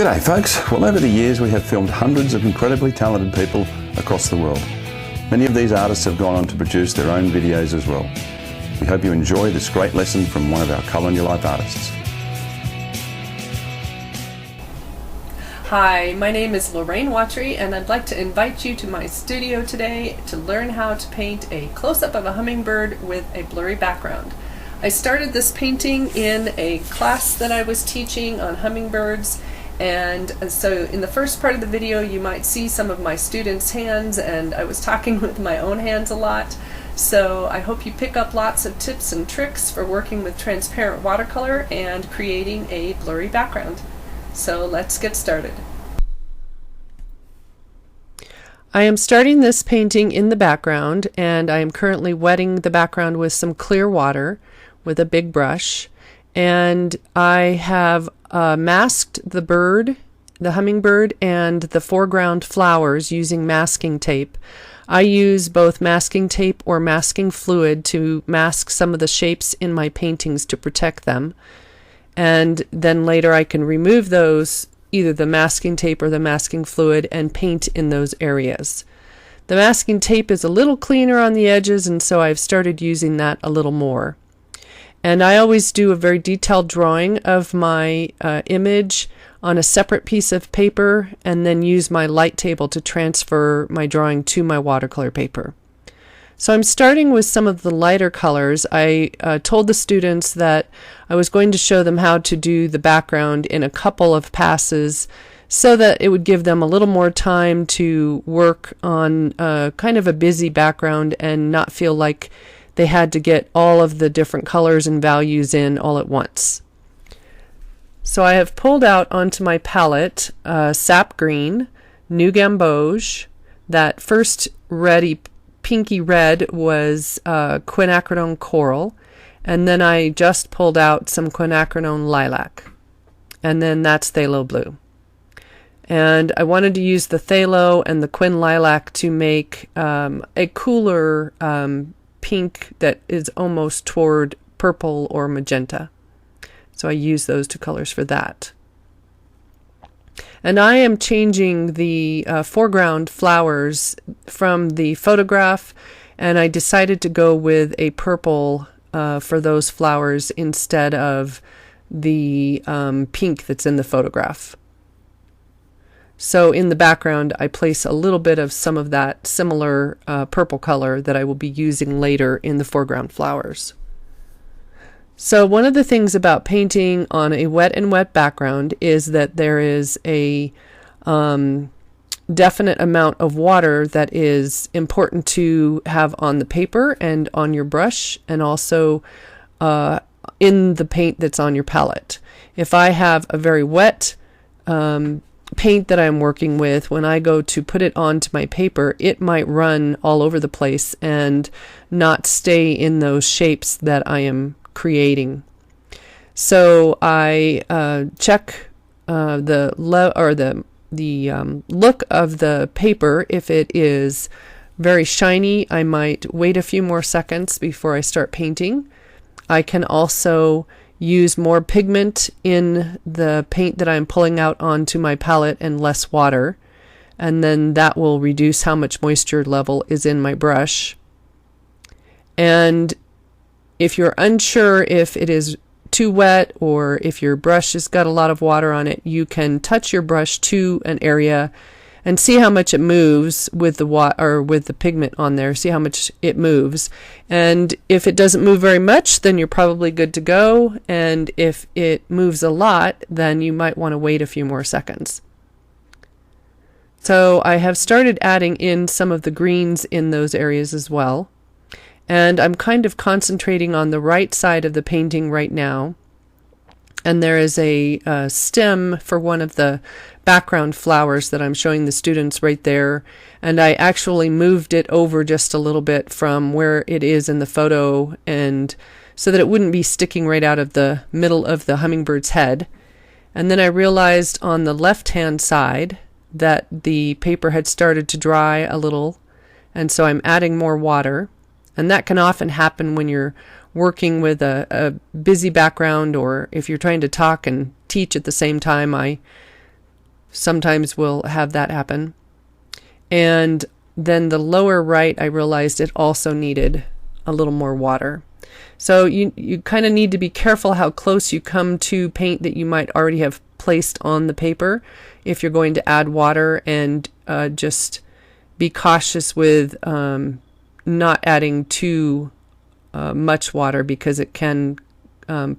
G'day folks. Well, over the years we have filmed hundreds of incredibly talented people across the world. Many of these artists have gone on to produce their own videos as well. We hope you enjoy this great lesson from one of our Colour in Your Life artists. Hi, my name is Lorraine Watry and I'd like to invite you to my studio today to learn how to paint a close-up of a hummingbird with a blurry background. I started this painting in a class that I was teaching on hummingbirds, and so in the first part of the video you might see some of my students' hands, and I was talking with my own hands a lot. So I hope you pick up lots of tips and tricks for working with transparent watercolor and creating a blurry background. So let's get started. I am starting this painting in the background, and I am currently wetting the background with some clear water with a big brush, and I have masked the bird, the hummingbird, and the foreground flowers using masking tape. I use both masking tape or masking fluid to mask some of the shapes in my paintings to protect them, and then later I can remove those, either the masking tape or the masking fluid, and paint in those areas. The masking tape is a little cleaner on the edges, and so I've started using that a little more. And I always do a very detailed drawing of my image on a separate piece of paper, and then use my light table to transfer my drawing to my watercolor paper. So I'm starting with some of the lighter colors. I told the students that I was going to show them how to do the background in a couple of passes so that it would give them a little more time to work on kind of a busy background and not feel like they had to get all of the different colors and values in all at once. So I have pulled out onto my palette sap green, new gamboge. That first pinky red was quinacridone coral, and then I just pulled out some quinacridone lilac, and then that's phthalo blue. And I wanted to use the phthalo and the quin lilac to make a cooler pink that is almost toward purple or magenta. So I use those two colors for that. And I am changing the foreground flowers from the photograph, and I decided to go with a purple for those flowers instead of the pink that's in the photograph. So in the background I place a little bit of some of that similar purple color that I will be using later in the foreground flowers. So one of the things about painting on a wet and wet background is that there is a definite amount of water that is important to have on the paper and on your brush, and also in the paint that's on your palette. If I have a very wet paint that I'm working with, when I go to put it onto my paper, it might run all over the place and not stay in those shapes that I am creating. So I check the look of the paper. If it is very shiny, I might wait a few more seconds before I start painting. I can also use more pigment in the paint that I'm pulling out onto my palette and less water, and then that will reduce how much moisture level is in my brush. And if you're unsure if it is too wet or if your brush has got a lot of water on it, you can touch your brush to an area and see how much it moves with the with the pigment on there. See how much it moves, and if it doesn't move very much, then you're probably good to go, and if it moves a lot, then you might want to wait a few more seconds. So I have started adding in some of the greens in those areas as well, and I'm kind of concentrating on the right side of the painting right now. And there is a stem for one of the background flowers that I'm showing the students right there, and I actually moved it over just a little bit from where it is in the photo, and so that it wouldn't be sticking right out of the middle of the hummingbird's head. And then I realized on the left hand side that the paper had started to dry a little, and so I'm adding more water, and that can often happen when you're working with a busy background, or if you're trying to talk and teach at the same time. I sometimes will have that happen. And then the lower right, I realized it also needed a little more water. So you kind of need to be careful how close you come to paint that you might already have placed on the paper if you're going to add water, and just be cautious with not adding too much water, because it can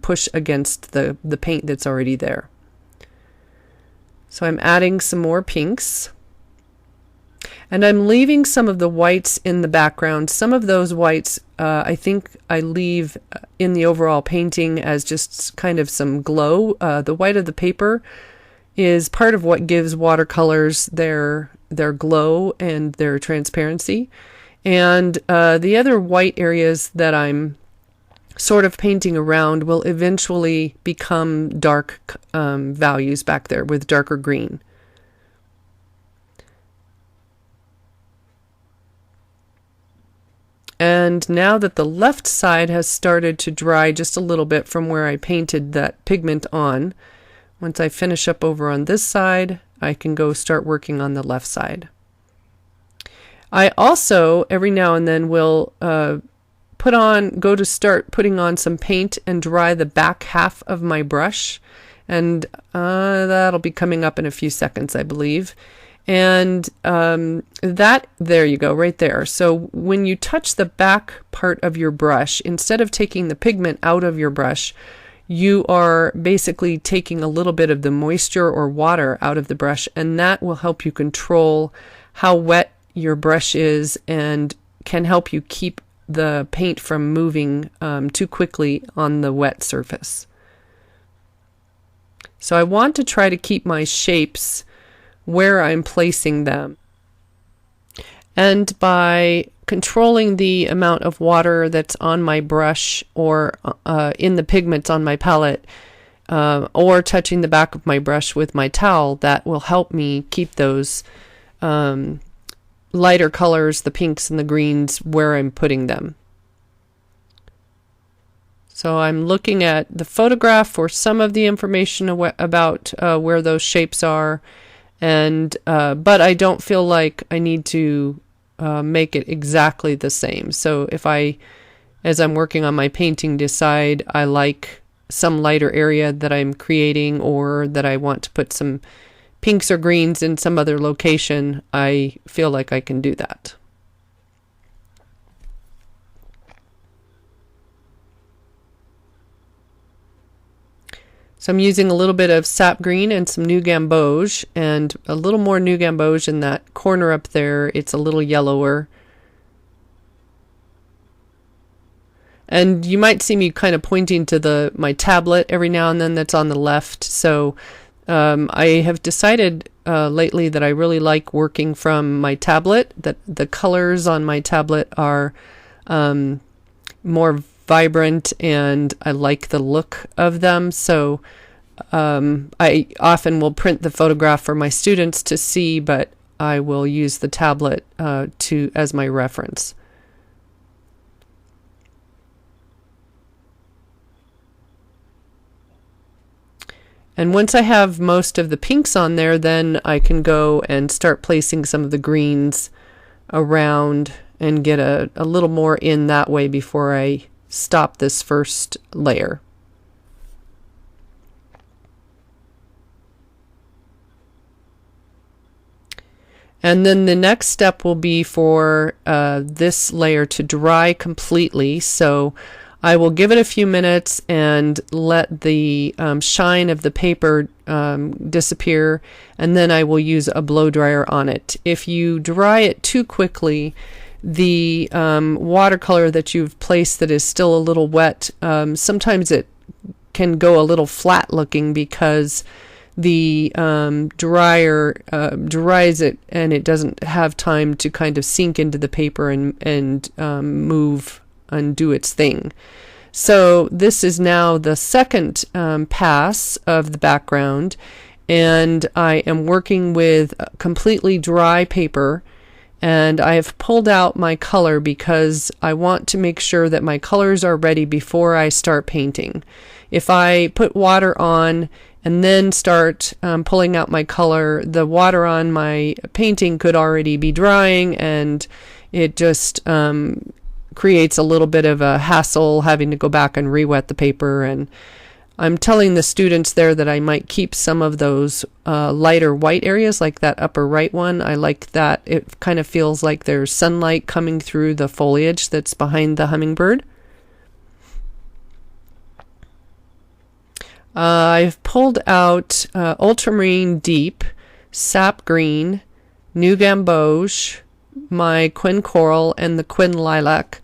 push against the paint that's already there. So I'm adding some more pinks. And I'm leaving some of the whites in the background. Some of those whites I think I leave in the overall painting as just kind of some glow. The white of the paper is part of what gives watercolors their glow and their transparency. And the other white areas that I'm sort of painting around will eventually become dark values back there with darker green. And now that the left side has started to dry just a little bit from where I painted that pigment on, once I finish up over on this side, I can go start working on the left side. I also, every now and then, will go to start putting on some paint and dry the back half of my brush. And that'll be coming up in a few seconds, I believe. And there you go, right there. So when you touch the back part of your brush, instead of taking the pigment out of your brush, you are basically taking a little bit of the moisture or water out of the brush, and that will help you control how wet your brush is and can help you keep the paint from moving too quickly on the wet surface. So I want to try to keep my shapes where I'm placing them. And by controlling the amount of water that's on my brush or in the pigments on my palette, or touching the back of my brush with my towel, that will help me keep those lighter colors, the pinks and the greens, where I'm putting them. So I'm looking at the photograph for some of the information about where those shapes are. And but I don't feel like I need to make it exactly the same. So if I, as I'm working on my painting, decide I like some lighter area that I'm creating, or that I want to put some pinks or greens in some other location, I feel like I can do that. So I'm using a little bit of sap green and some new gamboge, and a little more new gamboge in that corner up there. It's a little yellower. And you might see me kind of pointing to my tablet every now and then that's on the left. So I have decided lately that I really like working from my tablet, that the colors on my tablet are more vibrant, and I like the look of them. So I often will print the photograph for my students to see, but I will use the tablet as my reference. And once I have most of the pinks on there, then I can go and start placing some of the greens around and get a little more in that way before I stop this first layer. And then the next step will be for this layer to dry completely. So I will give it a few minutes and let the shine of the paper disappear, and then I will use a blow dryer on it. If you dry it too quickly, the watercolor that you've placed that is still a little wet, sometimes it can go a little flat looking because the dryer dries it and it doesn't have time to kind of sink into the paper and move and do its thing. So this is now the second pass of the background, and I am working with completely dry paper. And I have pulled out my color because I want to make sure that my colors are ready before I start painting. If I put water on and then start pulling out my color, the water on my painting could already be drying, and it just creates a little bit of a hassle having to go back and re-wet the paper. And I'm telling the students there that I might keep some of those lighter white areas, like that upper right one. I like that. It kind of feels like there's sunlight coming through the foliage that's behind the hummingbird. I've pulled out ultramarine deep, sap green, new gamboge, my quin coral, and the quin lilac.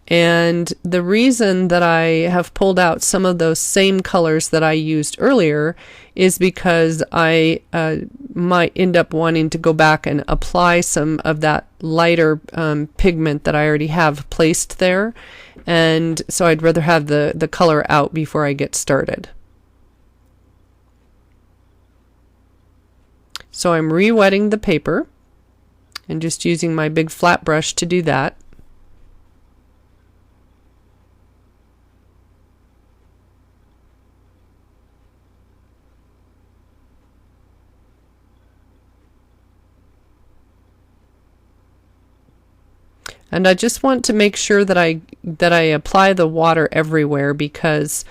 And the reason that I have pulled out some of those same colors that I used earlier is because I might end up wanting to go back and apply some of that lighter pigment that I already have placed there. And so I'd rather have the color out before I get started. So I'm re-wetting the paper and just using my big flat brush to do that. And I just want to make sure that I apply the water everywhere, because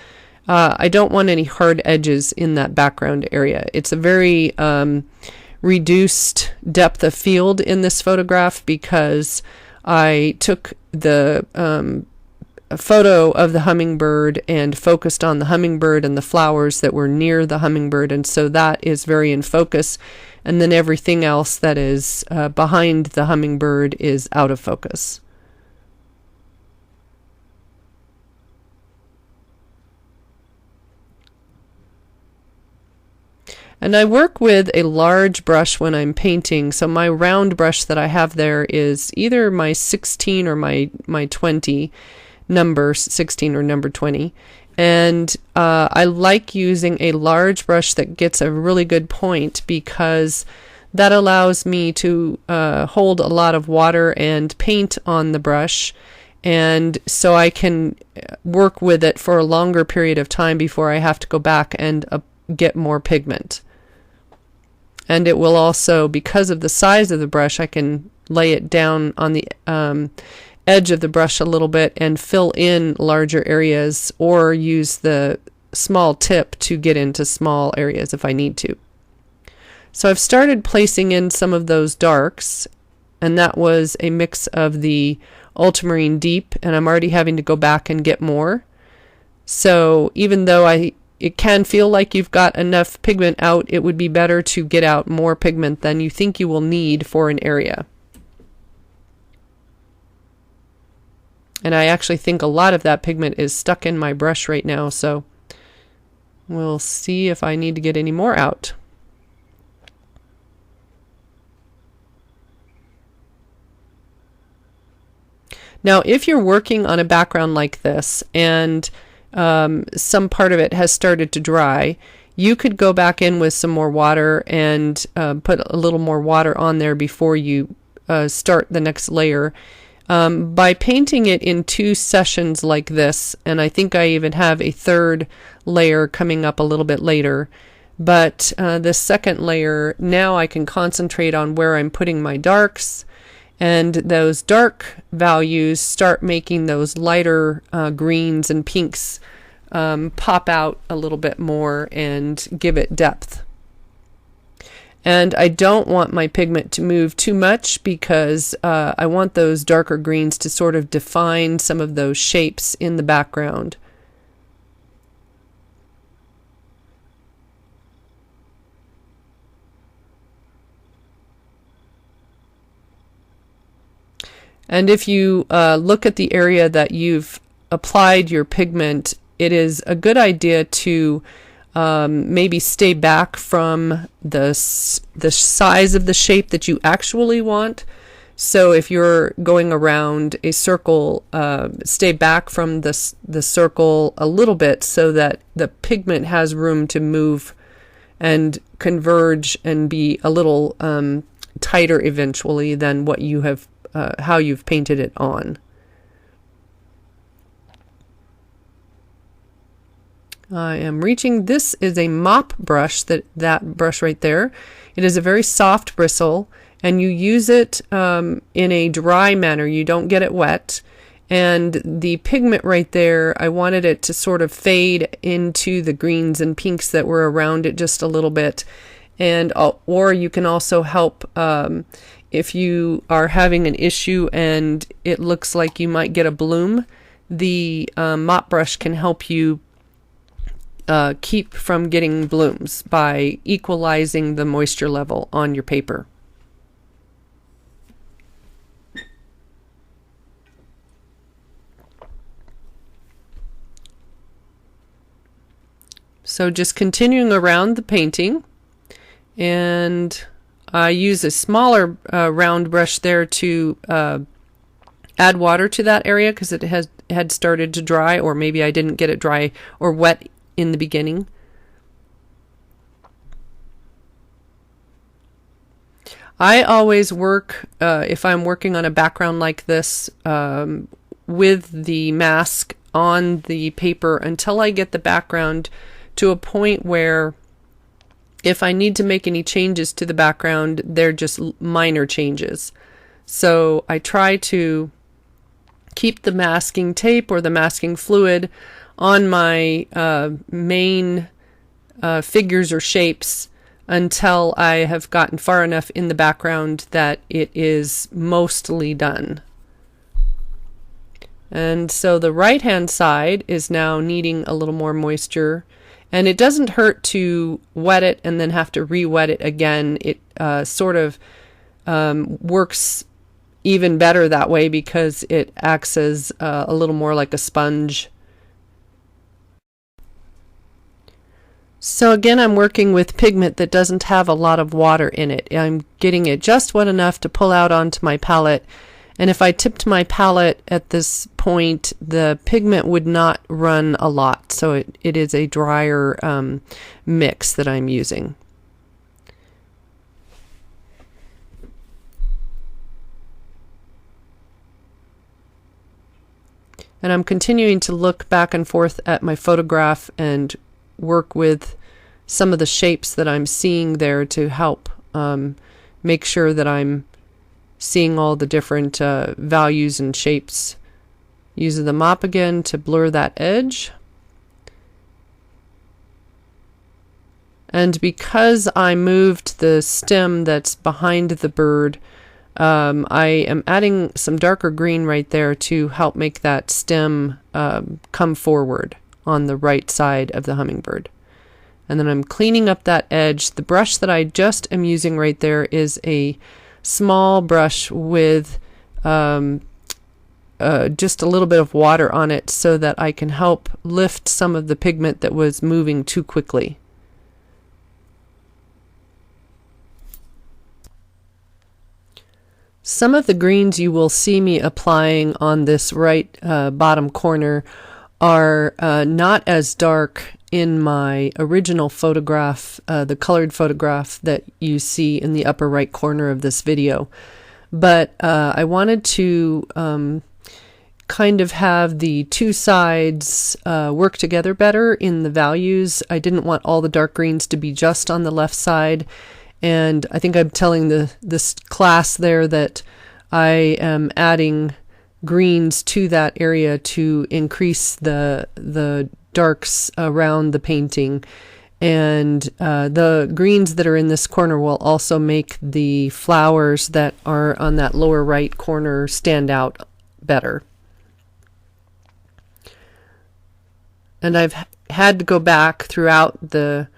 I don't want any hard edges in that background area. It's a very reduced depth of field in this photograph because I took the photo of the hummingbird and focused on the hummingbird and the flowers that were near the hummingbird, and so that is very in focus, and then everything else that is behind the hummingbird is out of focus. And I work with a large brush when I'm painting, so my round brush that I have there is either my 16 or my 20, number 16 or number 20. And I like using a large brush that gets a really good point, because that allows me to hold a lot of water and paint on the brush, and so I can work with it for a longer period of time before I have to go back and get more pigment. And it will also, because of the size of the brush, I can lay it down on the edge of the brush a little bit and fill in larger areas, or use the small tip to get into small areas if I need to. So I've started placing in some of those darks, and that was a mix of the ultramarine deep, and I'm already having to go back and get more. So even though it can feel like you've got enough pigment out, it would be better to get out more pigment than you think you will need for an area. And I actually think a lot of that pigment is stuck in my brush right now, so we'll see if I need to get any more out. Now, if you're working on a background like this and some part of it has started to dry, you could go back in with some more water and put a little more water on there before you start the next layer. By painting it in 2 sessions like this, and I think I even have a 3rd layer coming up a little bit later, but the second layer, now I can concentrate on where I'm putting my darks, and those dark values start making those lighter greens and pinks pop out a little bit more and give it depth. And I don't want my pigment to move too much, because I want those darker greens to sort of define some of those shapes in the background. And if you look at the area that you've applied your pigment, it is a good idea to maybe stay back from the size of the shape that you actually want. So if you're going around a circle, stay back from the circle a little bit so that the pigment has room to move and converge and be a little tighter eventually than what you have, how you've painted it on. I am reaching. This is a mop brush, that brush right there. It is a very soft bristle, and you use it in a dry manner. You don't get it wet. And the pigment right there, I wanted it to sort of fade into the greens and pinks that were around it just a little bit. And or you can also help if you are having an issue and it looks like you might get a bloom. The mop brush can help you keep from getting blooms by equalizing the moisture level on your paper. So just continuing around the painting, and I use a smaller round brush there to add water to that area because it had started to dry, or maybe I didn't get it dry or wet in the beginning. I always work, if I'm working on a background like this, with the mask on the paper until I get the background to a point where if I need to make any changes to the background, they're just minor changes. So I try to keep the masking tape or the masking fluid on my main figures or shapes until I have gotten far enough in the background that it is mostly done. And so the right hand side is now needing a little more moisture. And it doesn't hurt to wet it and then have to re-wet it again. It sort of works even better that way because it acts as a little more like a sponge. So again, I'm working with pigment that doesn't have a lot of water in it. I'm getting it just wet enough to pull out onto my palette. And if I tipped my palette at this point, the pigment would not run a lot. So it is a drier mix that I'm using. And I'm continuing to look back and forth at my photograph and work with some of the shapes that I'm seeing there to help make sure that I'm seeing all the different values and shapes. Using the mop again to blur that edge. And because I moved the stem that's behind the bird, I am adding some darker green right there to help make that stem come forward on the right side of the hummingbird. And then I'm cleaning up that edge. The brush that I just am using right there is a small brush with just a little bit of water on it so that I can help lift some of the pigment that was moving too quickly. Some of the greens you will see me applying on this right bottom corner are not as dark in my original photograph, the colored photograph that you see in the upper right corner of this video. But I wanted to kind of have the two sides work together better in the values. I didn't want all the dark greens to be just on the left side. And I think I'm telling this class there that I am adding greens to that area to increase the darks around the painting, and the greens that are in this corner will also make the flowers that are on that lower right corner stand out better. And I've had to go back throughout the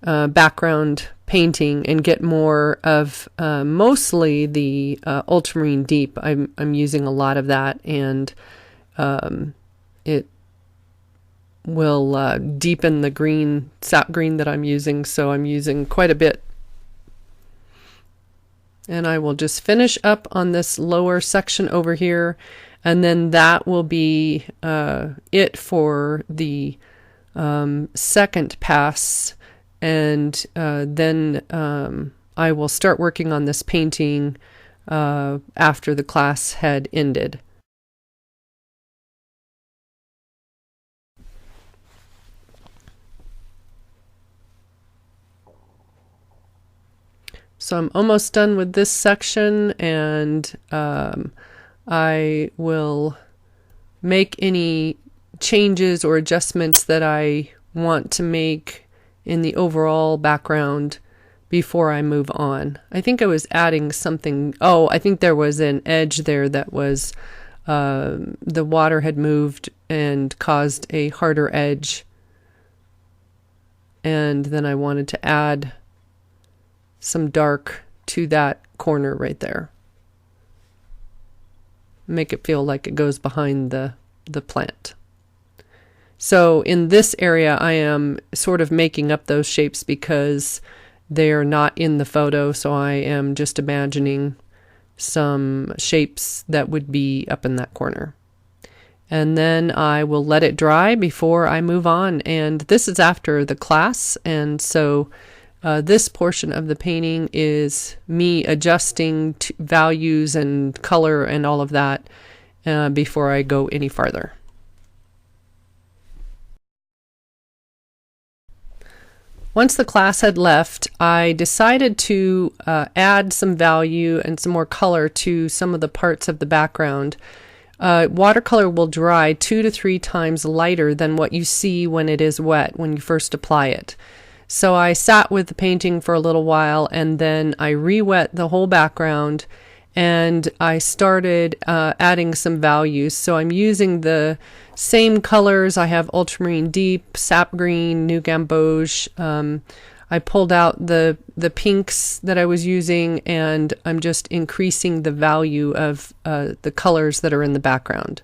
background painting and get more of mostly the ultramarine deep. I'm using a lot of that, and it will deepen the green, sap green that I'm using, so I'm using quite a bit. And I will just finish up on this lower section over here, and then that will be it for the second pass. And then I will start working on this painting after the class had ended. So I'm almost done with this section, and I will make any changes or adjustments that I want to make in the overall background before I move on. I think I was adding something. Oh, I think there was an edge there that was the water had moved and caused a harder edge. And then I wanted to add some dark to that corner right there. Make it feel like it goes behind the plant. So in this area, I am sort of making up those shapes because they're not in the photo, so I am just imagining some shapes that would be up in that corner. And then I will let it dry before I move on. And this is after the class, and so this portion of the painting is me adjusting values and color and all of that before I go any farther. Once the class had left, I decided to add some value and some more color to some of the parts of the background. Watercolor will dry 2 to 3 times lighter than what you see when it is wet, when you first apply it. So I sat with the painting for a little while, and then I re-wet the whole background, and I started adding some values. So I'm using the same colors. I have ultramarine deep, sap green, new gamboge. I pulled out the pinks that I was using, and I'm just increasing the value of the colors that are in the background.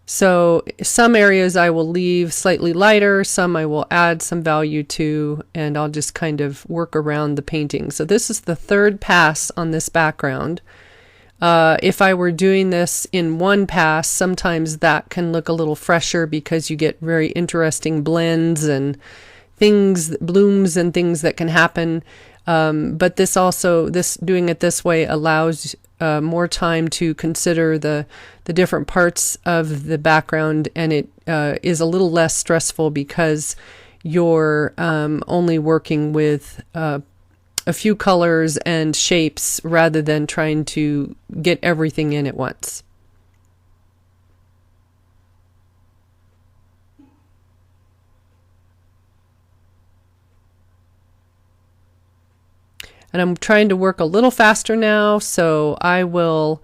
So some areas I will leave slightly lighter, some I will add some value to, and I'll just kind of work around the painting. So this is the third pass on this background. If I were doing this in one pass, sometimes that can look a little fresher because you get very interesting blends and things, blooms and things that can happen. But this doing it this way allows more time to consider the different parts of the background, and it is a little less stressful because you're only working with a few colors and shapes rather than trying to get everything in at once. And I'm trying to work a little faster now, so I will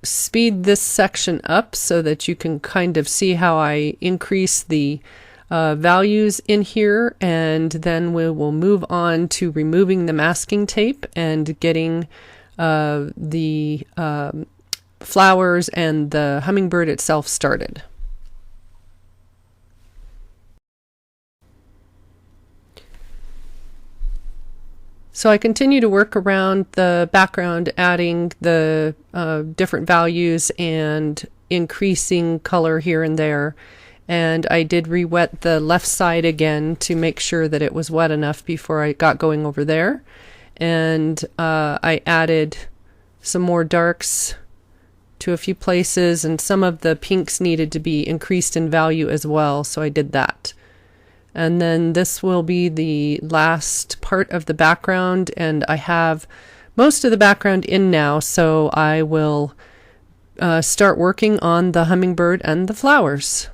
speed this section up so that you can kind of see how I increase the values in here, and then we will move on to removing the masking tape and getting the flowers and the hummingbird itself started. So I continue to work around the background, adding the different values and increasing color here and there. And I did re-wet the left side again to make sure that it was wet enough before I got going over there. And I added some more darks to a few places, and some of the pinks needed to be increased in value as well, so I did that. And then this will be the last part of the background, and I have most of the background in now, so I will start working on the hummingbird and the flowers.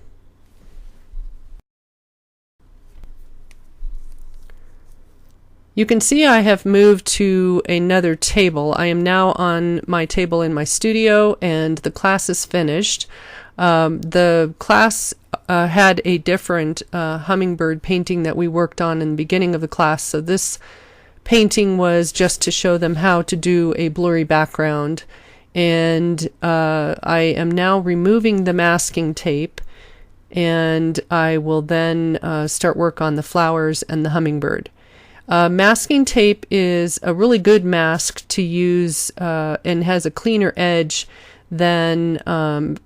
You can see I have moved to another table. I am now on my table in my studio, and the class is finished. The class had a different hummingbird painting that we worked on in the beginning of the class, so this painting was just to show them how to do a blurry background. And I am now removing the masking tape, and I will then start work on the flowers and the hummingbird. Masking tape is a really good mask to use and has a cleaner edge than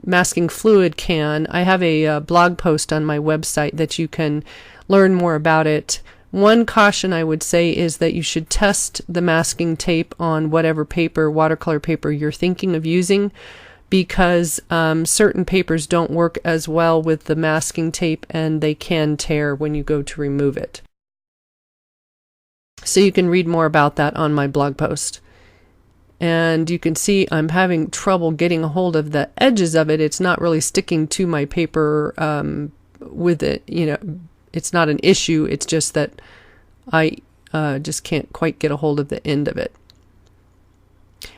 masking fluid can. I have a blog post on my website that you can learn more about it. One caution I would say is that you should test the masking tape on whatever paper, watercolor paper you're thinking of using, because certain papers don't work as well with the masking tape, and they can tear when you go to remove it. So you can read more about that on my blog post. And you can see I'm having trouble getting a hold of the edges of it. It's not really sticking to my paper with it. You know, it's not an issue. It's just that I just can't quite get a hold of the end of it.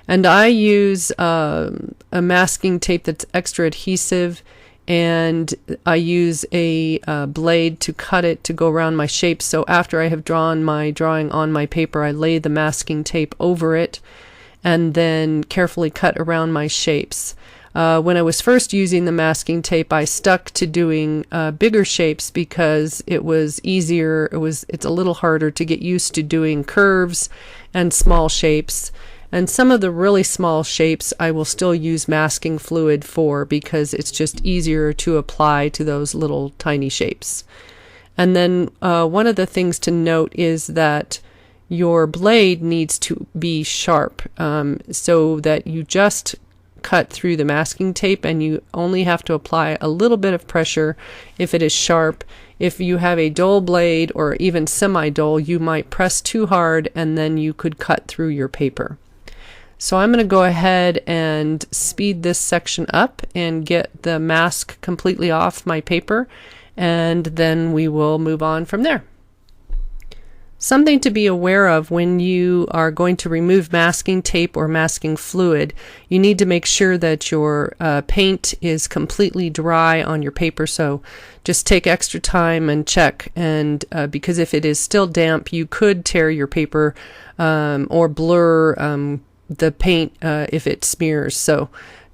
And I use a masking tape that's extra adhesive, and I use a blade to cut it to go around my shapes. So after I have drawn my drawing on my paper, I lay the masking tape over it and then carefully cut around my shapes. When I was first using the masking tape, I stuck to doing bigger shapes because it was easier. It's a little harder to get used to doing curves and small shapes. And some of the really small shapes I will still use masking fluid for because it's just easier to apply to those little tiny shapes. And then one of the things to note is that your blade needs to be sharp, so that you just cut through the masking tape and you only have to apply a little bit of pressure if it is sharp. If you have a dull blade or even semi-dull, you might press too hard and then you could cut through your paper. So I'm going to go ahead and speed this section up and get the mask completely off my paper, and then we will move on from there. Something to be aware of when you are going to remove masking tape or masking fluid, you need to make sure that your paint is completely dry on your paper. So just take extra time and check, and because if it is still damp, you could tear your paper or blur the paint if it smears. So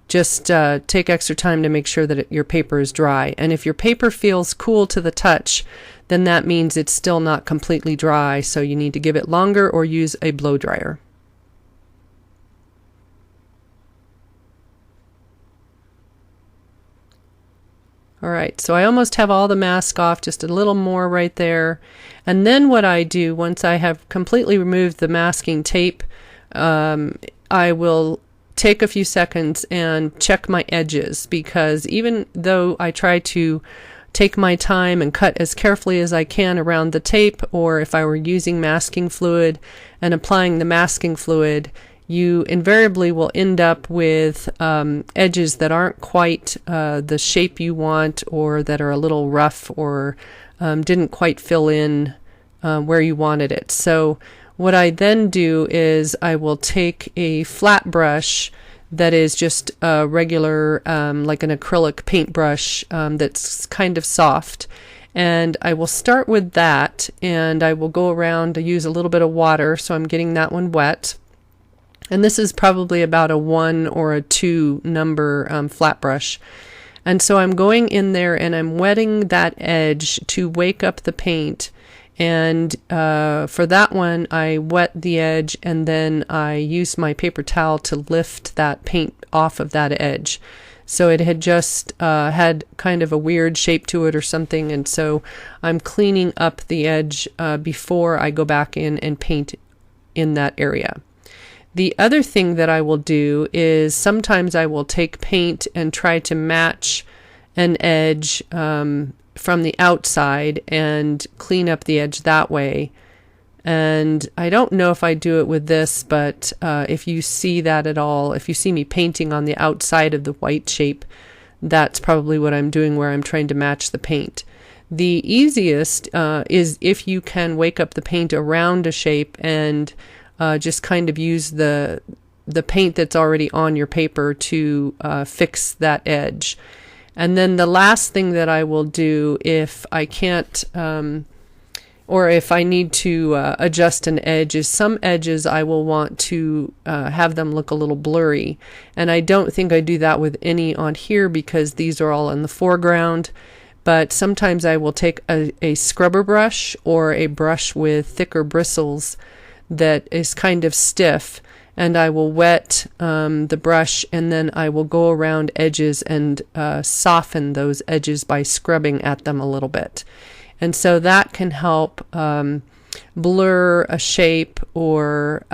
just take extra time to make sure that your paper is dry. And if your paper feels cool to the touch, then that means it's still not completely dry, so you need to give it longer or use a blow dryer. All right, so I almost have all the mask off, just a little more right there. And then what I do, once I have completely removed the masking tape, I will take a few seconds and check my edges, because even though I try to take my time and cut as carefully as I can around the tape, or if I were using masking fluid and applying the masking fluid, you invariably will end up with edges that aren't quite the shape you want, or that are a little rough, or didn't quite fill in where you wanted it. So what I then do is I will take a flat brush that is just a regular, like an acrylic paintbrush that's kind of soft. And I will start with that, and I will go around to use a little bit of water, so I'm getting that one wet. And this is probably about a 1 or a 2 number flat brush. And so I'm going in there and I'm wetting that edge to wake up the paint. And for that one, I wet the edge, and then I used my paper towel to lift that paint off of that edge. So it had just had kind of a weird shape to it or something, and so I'm cleaning up the edge before I go back in and paint in that area. The other thing that I will do is sometimes I will take paint and try to match an edge from the outside and clean up the edge that way. And I don't know if I do it with this, but if you see that at all, if you see me painting on the outside of the white shape, that's probably what I'm doing, where I'm trying to match the paint. The easiest is if you can wake up the paint around a shape and just kind of use the paint that's already on your paper to fix that edge. And then the last thing that I will do, if I can't, or if I need to adjust an edge, is some edges I will want to have them look a little blurry. And I don't think I do that with any on here because these are all in the foreground. But sometimes I will take a scrubber brush or a brush with thicker bristles that is kind of stiff, and I will wet the brush, and then I will go around edges and soften those edges by scrubbing at them a little bit. And so that can help blur a shape or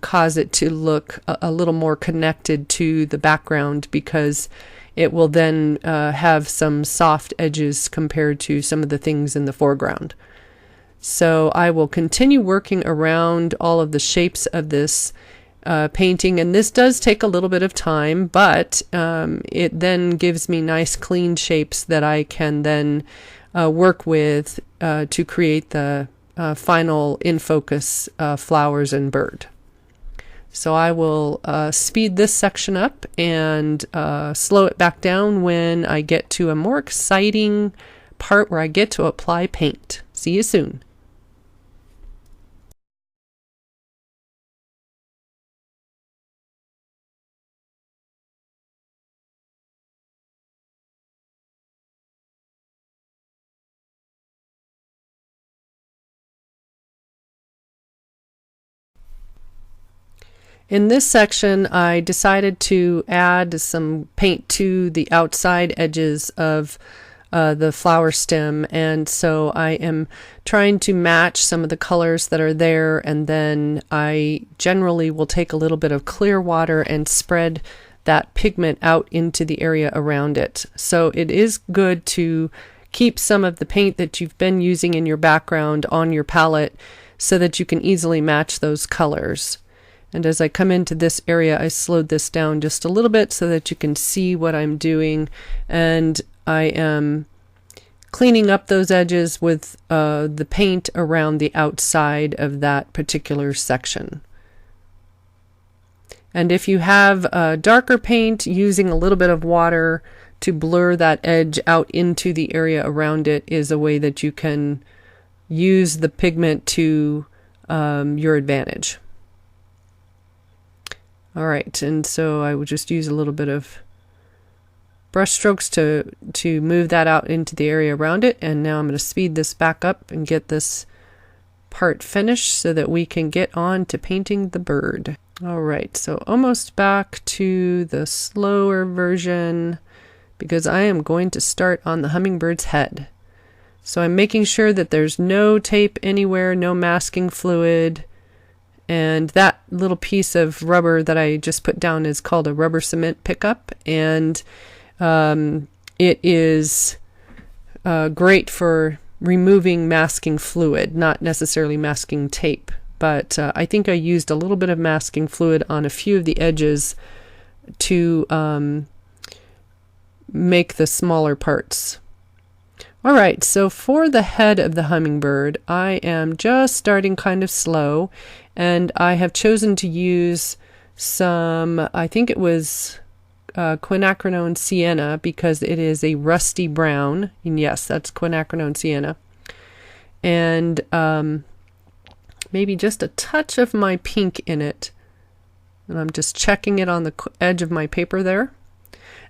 cause it to look a little more connected to the background, because it will then have some soft edges compared to some of the things in the foreground. So I will continue working around all of the shapes of this painting, and this does take a little bit of time, but it then gives me nice clean shapes that I can then work with to create the final in focus flowers and bird. So I will speed this section up and slow it back down when I get to a more exciting part where I get to apply paint. See you soon. In this section, I decided to add some paint to the outside edges of the flower stem, and so I am trying to match some of the colors that are there, and then I generally will take a little bit of clear water and spread that pigment out into the area around it. So it is good to keep some of the paint that you've been using in your background on your palette so that you can easily match those colors. And as I come into this area, I slowed this down just a little bit so that you can see what I'm doing. And I am cleaning up those edges with the paint around the outside of that particular section. And if you have darker paint, using a little bit of water to blur that edge out into the area around it is a way that you can use the pigment to your advantage. All right, and so I will just use a little bit of brush strokes to move that out into the area around it. And now I'm going to speed this back up and get this part finished so that we can get on to painting the bird. All right, so almost back to the slower version, because I am going to start on the hummingbird's head. So I'm making sure that there's no tape anywhere, no masking fluid. And that little piece of rubber that I just put down is called a rubber cement pickup. And it is great for removing masking fluid, not necessarily masking tape. But I think I used a little bit of masking fluid on a few of the edges to make the smaller parts. All right, so for the head of the hummingbird, I am just starting kind of slow, and I have chosen to use some, I think it was quinacridone sienna, because it is a rusty brown, and yes, that's quinacridone sienna, and maybe just a touch of my pink in it, and I'm just checking it on the edge of my paper there.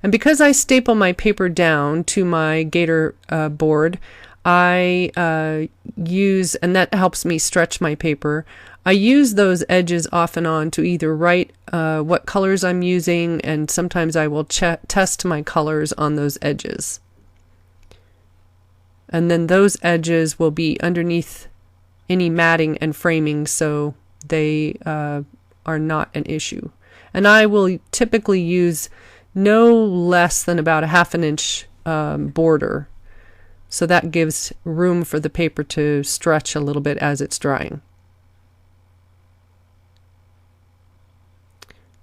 And because I staple my paper down to my gator board, I use, and that helps me stretch my paper, I use those edges off and on to either write what colors I'm using, and sometimes I will test my colors on those edges. And then those edges will be underneath any matting and framing, so they are not an issue. And I will typically use no less than about a 1/2 inch border, so that gives room for the paper to stretch a little bit as it's drying.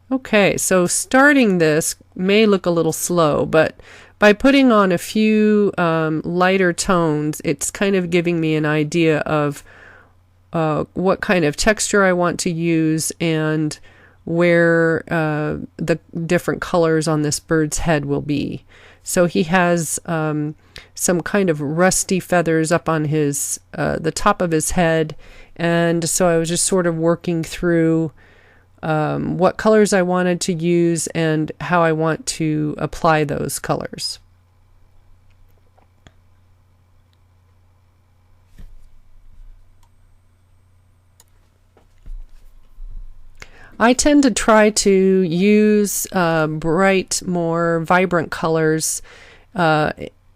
Okay, so starting this may look a little slow, but by putting on a few lighter tones, it's kind of giving me an idea of what kind of texture I want to use and where the different colors on this bird's head will be. So he has some kind of rusty feathers up on his the top of his head, and so I was just sort of working through what colors I wanted to use and how I want to apply those colors. I tend to try to use bright, more vibrant colors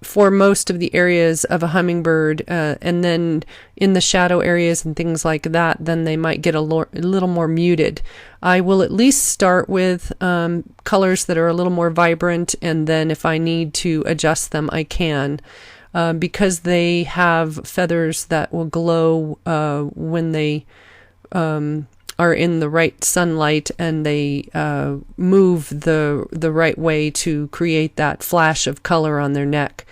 for most of the areas of a hummingbird, and then in the shadow areas and things like that, then they might get a little more muted. I will at least start with colors that are a little more vibrant, and then if I need to adjust them, I can. Because they have feathers that will glow when they are in the right sunlight, and they move the right way to create that flash of color on their neck.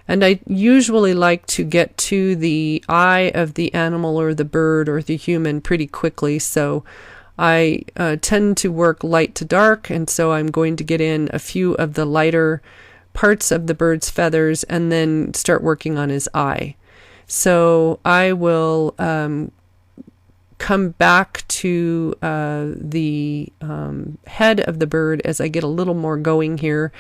And I usually like to get to the eye of the animal or the bird or the human pretty quickly, so I tend to work light to dark, and so I'm going to get in a few of the lighter parts of the bird's feathers and then start working on his eye. So I will come back to the head of the bird as I get a little more going here,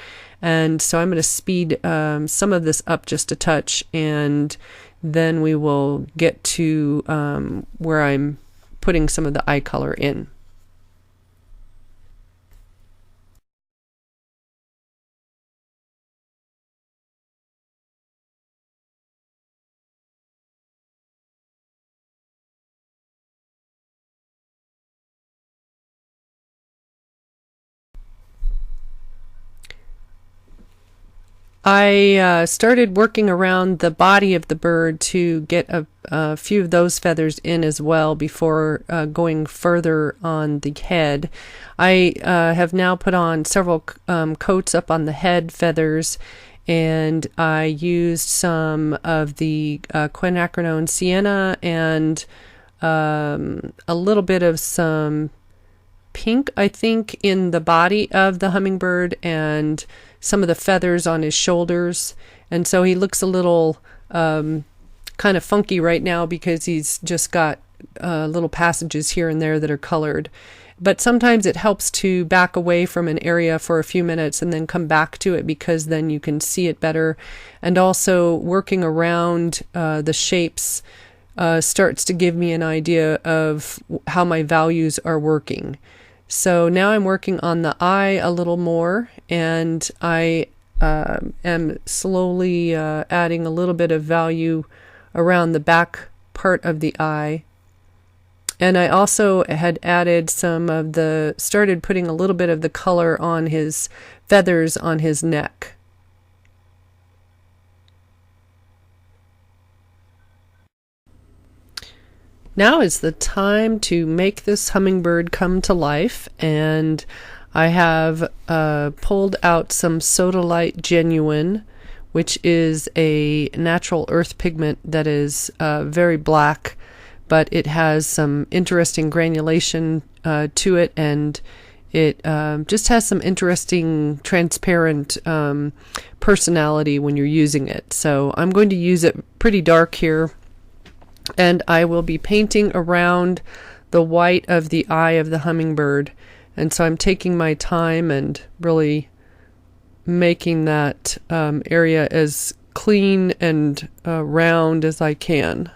and so I'm going to speed some of this up just a touch, and then we will get to where I'm putting some of the eye color in. I started working around the body of the bird to get a few of those feathers in as well before going further on the head. I have now put on several coats up on the head feathers, and I used some of the quinacridone sienna and a little bit of some pink, I think, in the body of the hummingbird and some of the feathers on his shoulders. And so he looks a little kind of funky right now because he's just got little passages here and there that are colored. But sometimes it helps to back away from an area for a few minutes and then come back to it, because then you can see it better. And also working around the shapes starts to give me an idea of how my values are working. So now I'm working on the eye a little more, and I am slowly adding a little bit of value around the back part of the eye. And I also had added started putting a little bit of the color on his feathers on his neck. Now is the time to make this hummingbird come to life, and I have pulled out some Sodalite Genuine, which is a natural earth pigment that is very black, but it has some interesting granulation to it, and it just has some interesting transparent personality when you're using it. So I'm going to use it pretty dark here, and I will be painting around the white of the eye of the hummingbird. And so I'm taking my time and really making that area as clean and round as I can.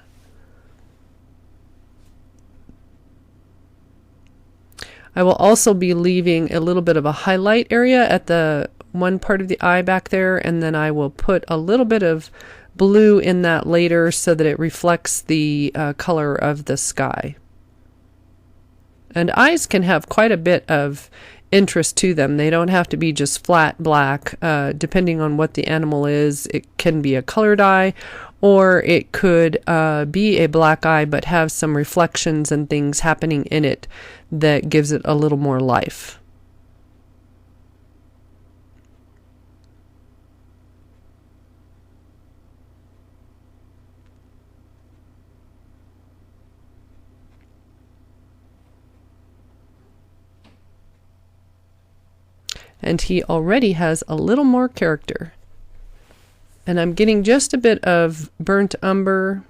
I will also be leaving a little bit of a highlight area at the one part of the eye back there, and then I will put a little bit of blue in that later so that it reflects the color of the sky. And eyes can have quite a bit of interest to them. They don't have to be just flat black. Depending on what the animal is, it can be a colored eye, or it could be a black eye but have some reflections and things happening in it that gives it a little more life. And he already has a little more character. And I'm getting just a bit of burnt umber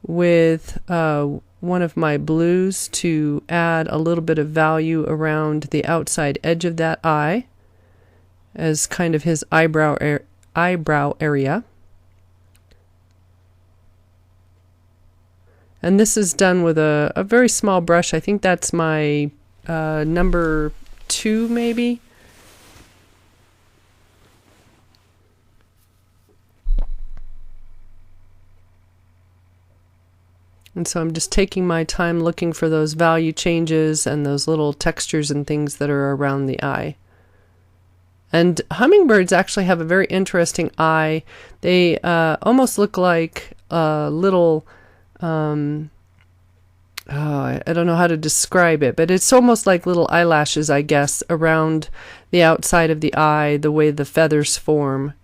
with one of my blues to add a little bit of value around the outside edge of that eye as kind of his eyebrow area. And this is done with a very small brush. I think that's my number 2 maybe. And so I'm just taking my time looking for those value changes and those little textures and things that are around the eye. And hummingbirds actually have a very interesting eye. They almost look like little, I don't know how to describe it, but it's almost like little eyelashes, I guess, around the outside of the eye, the way the feathers form.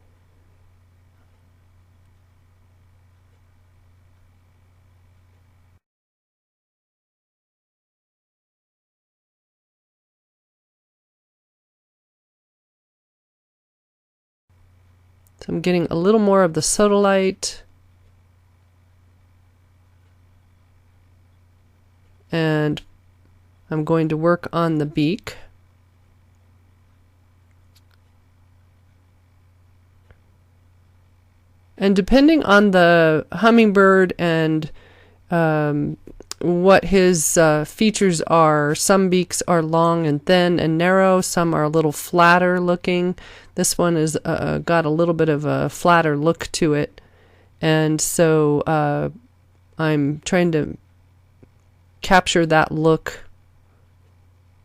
So I'm getting a little more of the sodalite. And I'm going to work on the beak. And depending on the hummingbird and what his features are, some beaks are long and thin and narrow, some are a little flatter looking. This one is got a little bit of a flatter look to it. And so I'm trying to capture that look,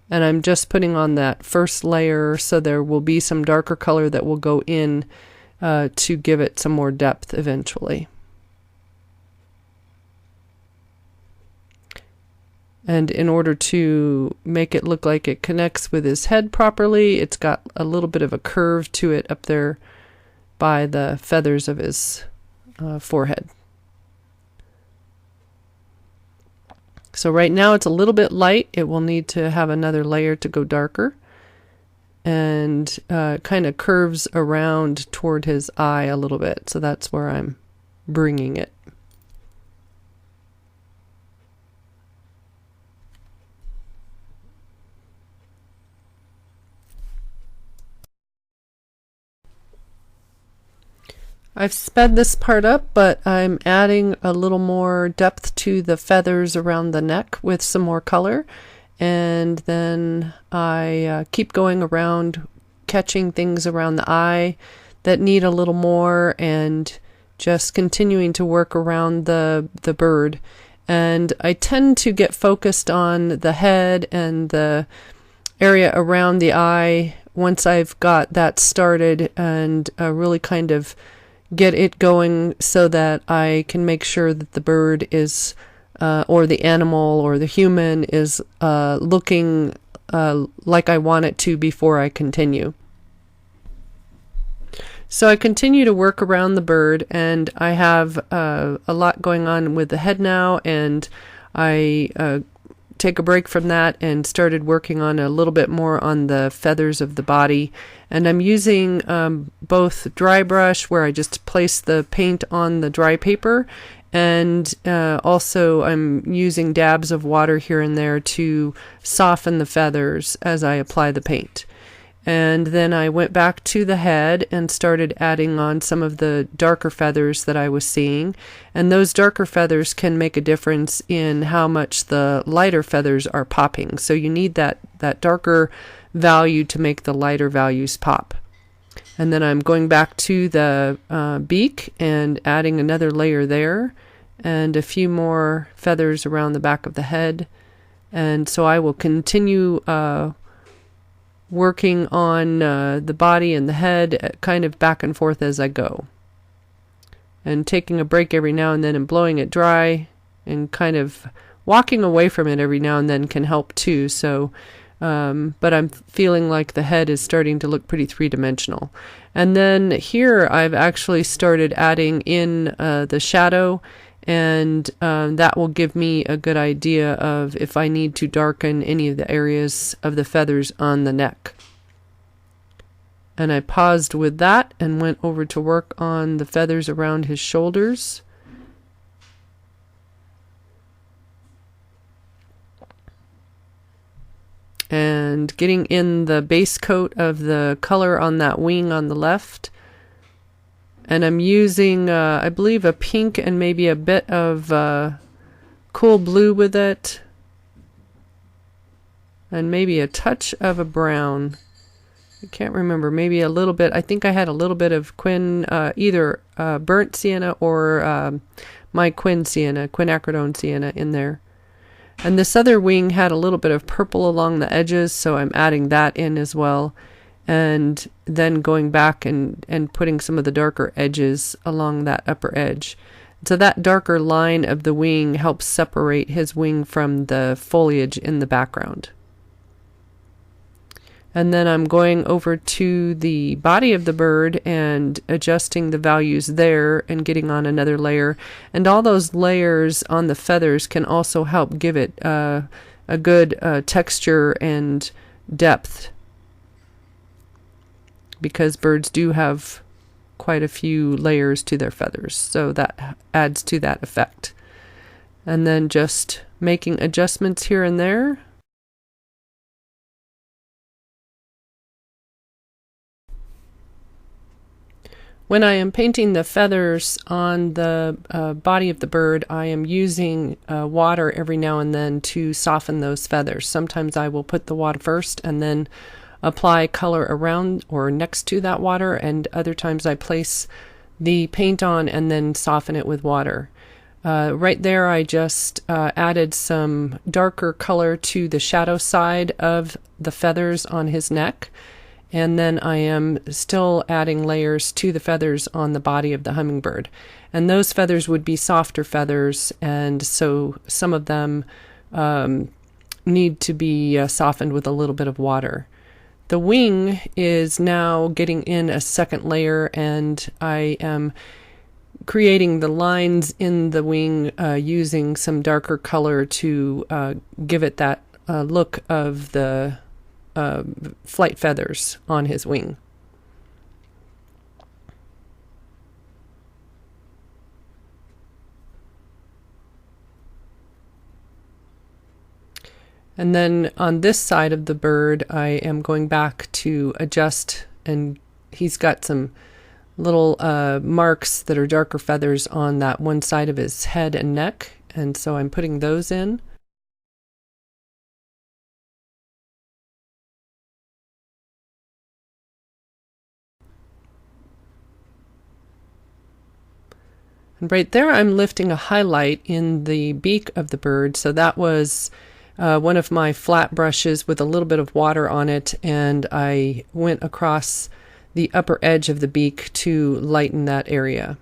and I'm just putting on that first layer, so there will be some darker color that will go in to give it some more depth eventually. And in order to make it look like it connects with his head properly, it's got a little bit of a curve to it up there by the feathers of his forehead. So right now it's a little bit light. It will need to have another layer to go darker. And kind of curves around toward his eye a little bit. So that's where I'm bringing it. I've sped this part up, but I'm adding a little more depth to the feathers around the neck with some more color. And then I keep going around, catching things around the eye that need a little more, and just continuing to work around the bird. And I tend to get focused on the head and the area around the eye once I've got that started, and really kind of get it going so that I can make sure that the bird is or the animal or the human is looking like I want it to before I continue. So I continue to work around the bird, and I have a lot going on with the head now, and I take a break from that and started working on a little bit more on the feathers of the body. And I'm using both dry brush, where I just place the paint on the dry paper, and also I'm using dabs of water here and there to soften the feathers as I apply the paint. And then I went back to the head and started adding on some of the darker feathers that I was seeing. And those darker feathers can make a difference in how much the lighter feathers are popping. So you need that darker value to make the lighter values pop. And then I'm going back to the beak and adding another layer there, and a few more feathers around the back of the head. And so I will continue working on the body and the head kind of back and forth as I go, and taking a break every now and then and blowing it dry, and kind of walking away from it every now and then can help too. So but I'm feeling like the head is starting to look pretty three-dimensional. And then here I've actually started adding in the shadow, and that will give me a good idea of if I need to darken any of the areas of the feathers on the neck. And I paused with that and went over to work on the feathers around his shoulders. And getting in the base coat of the color on that wing on the left. And I'm using, I believe, a pink and maybe a bit of cool blue with it. And maybe a touch of a brown. I can't remember. Maybe a little bit. I think I had a little bit of either burnt sienna or my quinacridone sienna in there. And this other wing had a little bit of purple along the edges, so I'm adding that in as well. And then going back and putting some of the darker edges along that upper edge. So that darker line of the wing helps separate his wing from the foliage in the background. And then I'm going over to the body of the bird and adjusting the values there and getting on another layer. And all those layers on the feathers can also help give it a good texture and depth, because birds do have quite a few layers to their feathers, so that adds to that effect. And then just making adjustments here and there. When I am painting the feathers on the body of the bird, I am using water every now and then to soften those feathers. Sometimes I will put the water first and then apply color around or next to that water, and other times I place the paint on and then soften it with water. Right there I just added some darker color to the shadow side of the feathers on his neck. And then I am still adding layers to the feathers on the body of the hummingbird. And those feathers would be softer feathers, and so some of them need to be softened with a little bit of water. The wing is now getting in a second layer, and I am creating the lines in the wing using some darker color to give it that look of the flight feathers on his wing. And then on this side of the bird, I am going back to adjust, and he's got some little marks that are darker feathers on that one side of his head and neck, and so I'm putting those in. And right there I'm lifting a highlight in the beak of the bird, so that was one of my flat brushes with a little bit of water on it, and I went across the upper edge of the beak to lighten that area.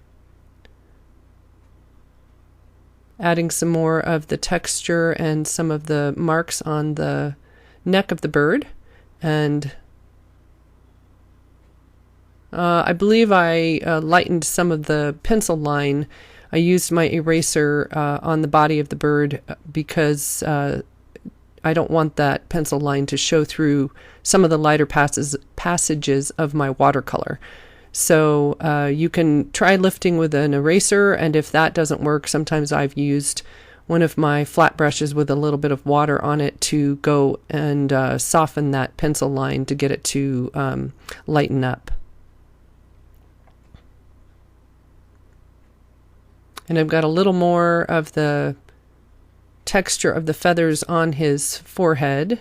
Adding some more of the texture and some of the marks on the neck of the bird, and I believe I lightened some of the pencil line. I used my eraser on the body of the bird because I don't want that pencil line to show through some of the lighter passages of my watercolor. So you can try lifting with an eraser, and if that doesn't work, sometimes I've used one of my flat brushes with a little bit of water on it to go and soften that pencil line to get it to lighten up. And I've got a little more of the texture of the feathers on his forehead.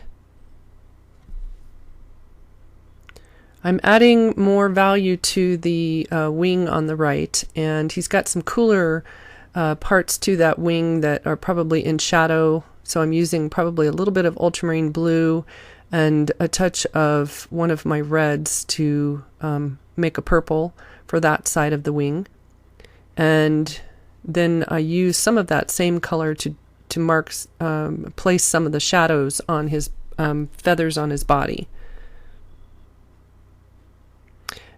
I'm adding more value to the wing on the right, and he's got some cooler parts to that wing that are probably in shadow, so I'm using probably a little bit of ultramarine blue and a touch of one of my reds to make a purple for that side of the wing. And then I use some of that same color to place some of the shadows on his feathers on his body.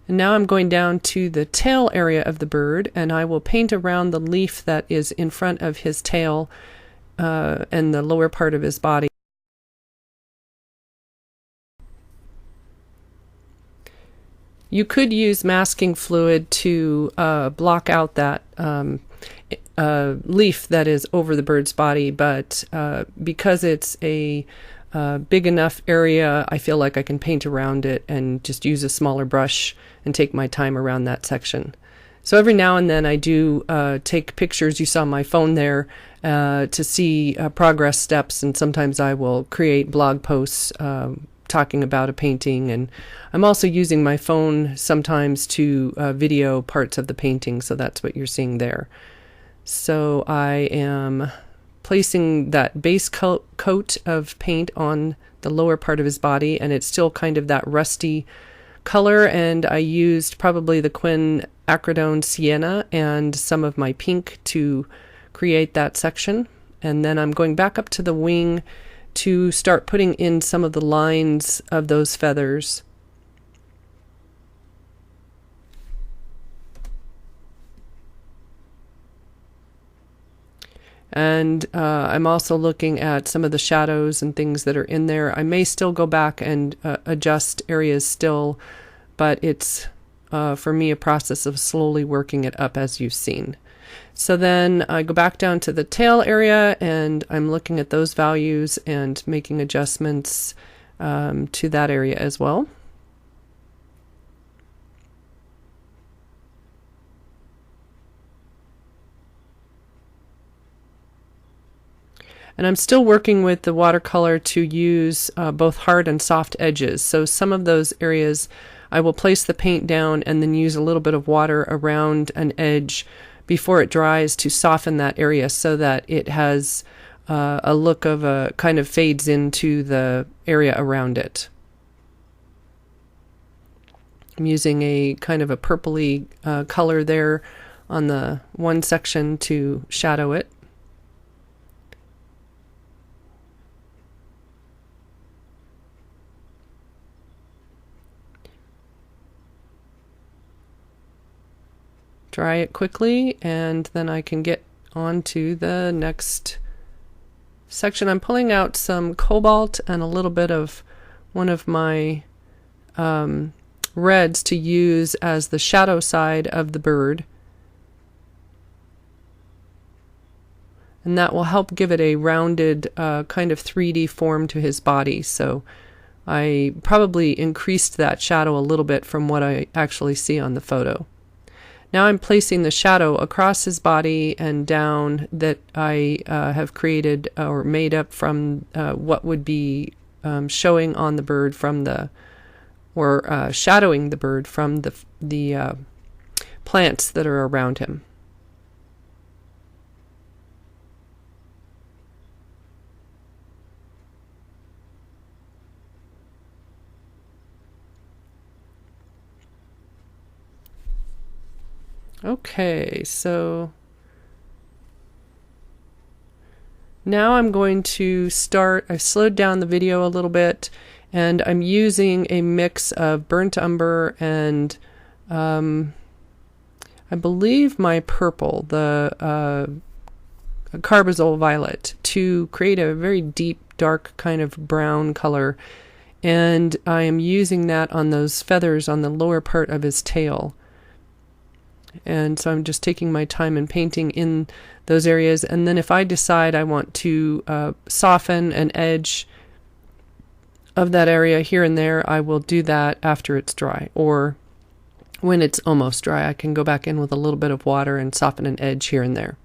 And now I'm going down to the tail area of the bird, and I will paint around the leaf that is in front of his tail and the lower part of his body. You could use masking fluid to block out that leaf that is over the bird's body, but because it's a big enough area, I feel like I can paint around it and just use a smaller brush and take my time around that section. So every now and then I do take pictures. You saw my phone there to see progress steps, and sometimes I will create blog posts talking about a painting, and I'm also using my phone sometimes to video parts of the painting, so that's what you're seeing there. So I am placing that base coat of paint on the lower part of his body, and it's still kind of that rusty color, and I used probably the Quin Acridone Sienna and some of my pink to create that section. And then I'm going back up to the wing to start putting in some of the lines of those feathers. And I'm also looking at some of the shadows and things that are in there. I may still go back and adjust areas still, but it's, for me, a process of slowly working it up, as you've seen. So then I go back down to the tail area, and I'm looking at those values and making adjustments to that area as well. And I'm still working with the watercolor to use both hard and soft edges. So some of those areas I will place the paint down and then use a little bit of water around an edge before it dries to soften that area so that it has a look of a kind of fades into the area around it. I'm using a kind of a purpley color there on the one section to shadow it. Dry it quickly, and then I can get on to the next section. I'm pulling out some cobalt and a little bit of one of my reds to use as the shadow side of the bird. And that will help give it a rounded kind of 3D form to his body. So I probably increased that shadow a little bit from what I actually see on the photo. Now I'm placing the shadow across his body and down that I have created or made up from what would be showing on the bird from the, or shadowing the bird from the plants that are around him. Okay, so now I'm going to start. I've slowed down the video a little bit, and I'm using a mix of burnt umber and I believe my purple, the carbazole violet, to create a very deep, dark kind of brown color. And I am using that on those feathers on the lower part of his tail. And so I'm just taking my time and painting in those areas. And then if I decide I want to soften an edge of that area here and there, I will do that after it's dry. Or when it's almost dry, I can go back in with a little bit of water and soften an edge here and there.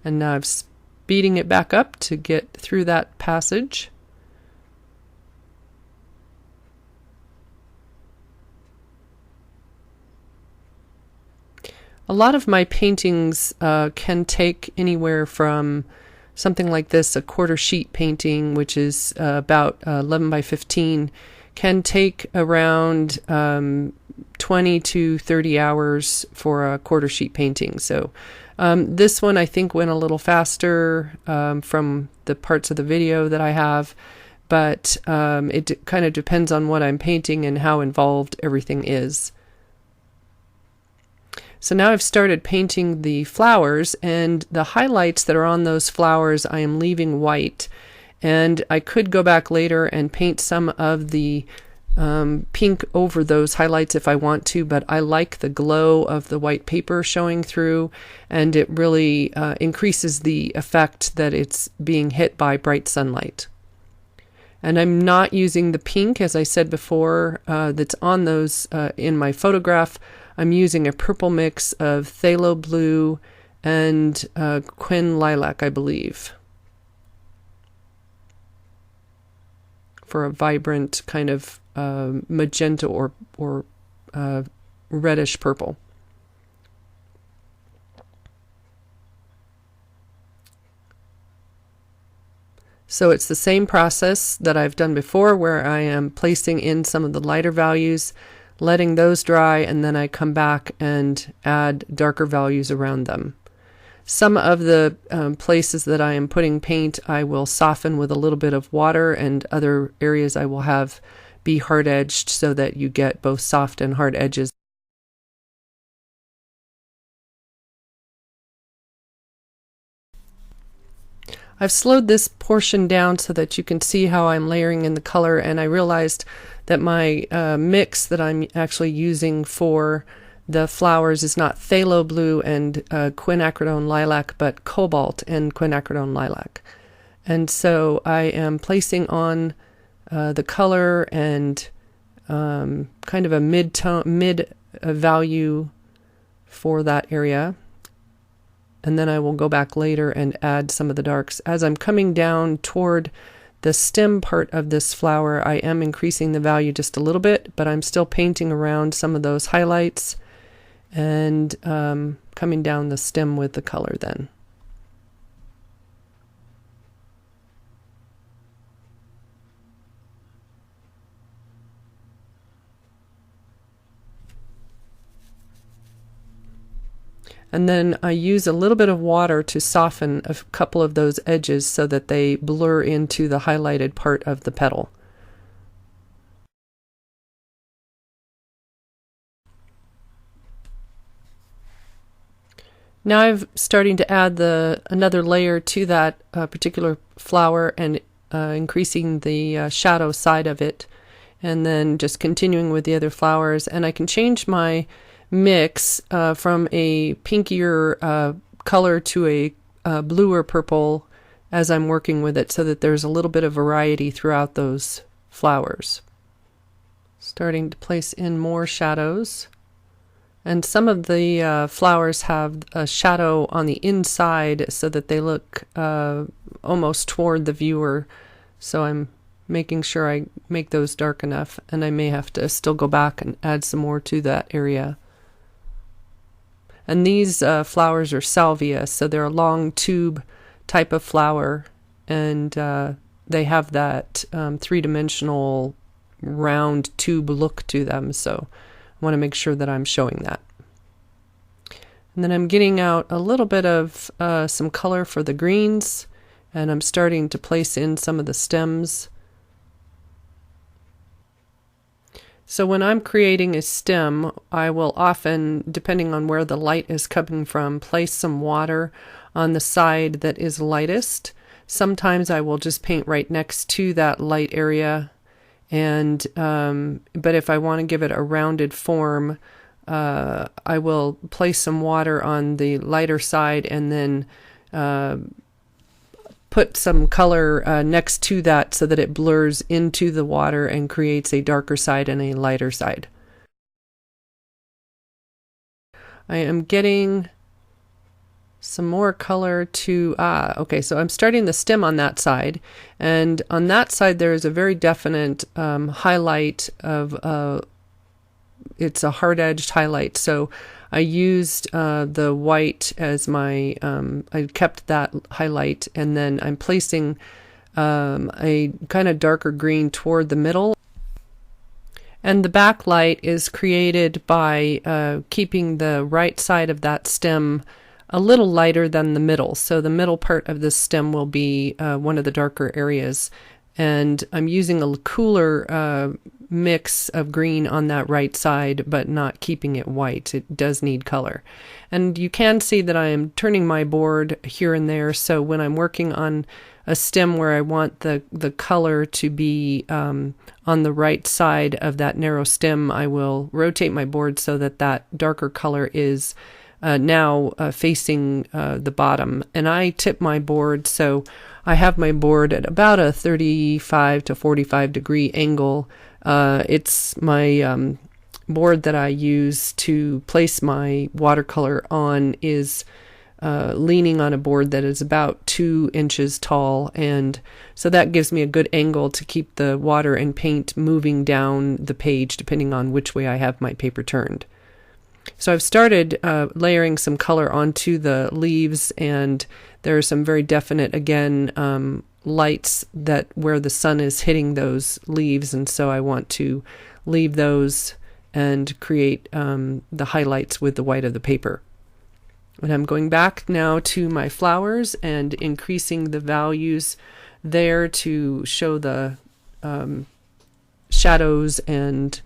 And now I'm speeding it back up to get through that passage. A lot of my paintings can take anywhere from something like this, a quarter sheet painting, which is about 11 by 15, can take around 20 to 30 hours for a quarter sheet painting. So this one I think went a little faster from the parts of the video that I have, but it kind of depends on what I'm painting and how involved everything is. So now I've started painting the flowers, and the highlights that are on those flowers I am leaving white. And I could go back later and paint some of the pink over those highlights if I want to, but I like the glow of the white paper showing through, and it really increases the effect that it's being hit by bright sunlight. And I'm not using the pink, as I said before, that's on those in my photograph. I'm using a purple mix of phthalo blue and Quin lilac, I believe, for a vibrant kind of magenta or reddish purple. So it's the same process that I've done before, where I am placing in some of the lighter values, letting those dry, and then I come back and add darker values around them. Some of the places that I am putting paint, I will soften with a little bit of water, and other areas I will have be hard edged so that you get both soft and hard edges. I've slowed this portion down so that you can see how I'm layering in the color, and I realized that my mix that I'm actually using for the flowers is not phthalo blue and quinacridone lilac, but cobalt and quinacridone lilac. And so I am placing on the color and kind of a mid value for that area. And then I will go back later and add some of the darks. As I'm coming down toward the stem part of this flower, I am increasing the value just a little bit, but I'm still painting around some of those highlights and coming down the stem with the color then. And then I use a little bit of water to soften a couple of those edges so that they blur into the highlighted part of the petal. Now I'm starting to add another layer to that particular flower and increasing the shadow side of it, and then just continuing with the other flowers. And I can change my mix from a pinkier color to a bluer purple as I'm working with it, so that there's a little bit of variety throughout those flowers. Starting to place in more shadows. And some of the flowers have a shadow on the inside so that they look almost toward the viewer. So I'm making sure I make those dark enough, and I may have to still go back and add some more to that area. And these flowers are salvia, so they're a long tube type of flower, and they have that three-dimensional round tube look to them, so I want to make sure that I'm showing that. And then I'm getting out a little bit of some color for the greens, and I'm starting to place in some of the stems. So when I'm creating a stem, I will often, depending on where the light is coming from, place some water on the side that is lightest. Sometimes I will just paint right next to that light area, and but if I want to give it a rounded form, I will place some water on the lighter side and then put some color next to that so that it blurs into the water and creates a darker side and a lighter side. I am getting some more color to, okay, so I'm starting the stem on that side, and on that side there is a very definite highlight of, it's a hard-edged highlight, so I used the white as my, I kept that highlight, and then I'm placing a kind of darker green toward the middle. And the backlight is created by keeping the right side of that stem a little lighter than the middle. So the middle part of this stem will be one of the darker areas. And I'm using a cooler mix of green on that right side, but not keeping it white. It does need color. And you can see that I am turning my board here and there. So when I'm working on a stem where I want the color to be on the right side of that narrow stem, I will rotate my board so that that darker color is now facing the bottom. And I tip my board, so I have my board at about a 35 to 45 degree angle. It's my board that I use to place my watercolor on is leaning on a board that is about 2 inches tall, and so that gives me a good angle to keep the water and paint moving down the page depending on which way I have my paper turned. So I've started layering some color onto the leaves, and there are some very definite, again, lights that where the sun is hitting those leaves, and so I want to leave those and create the highlights with the white of the paper. And I'm going back now to my flowers and increasing the values there to show the shadows and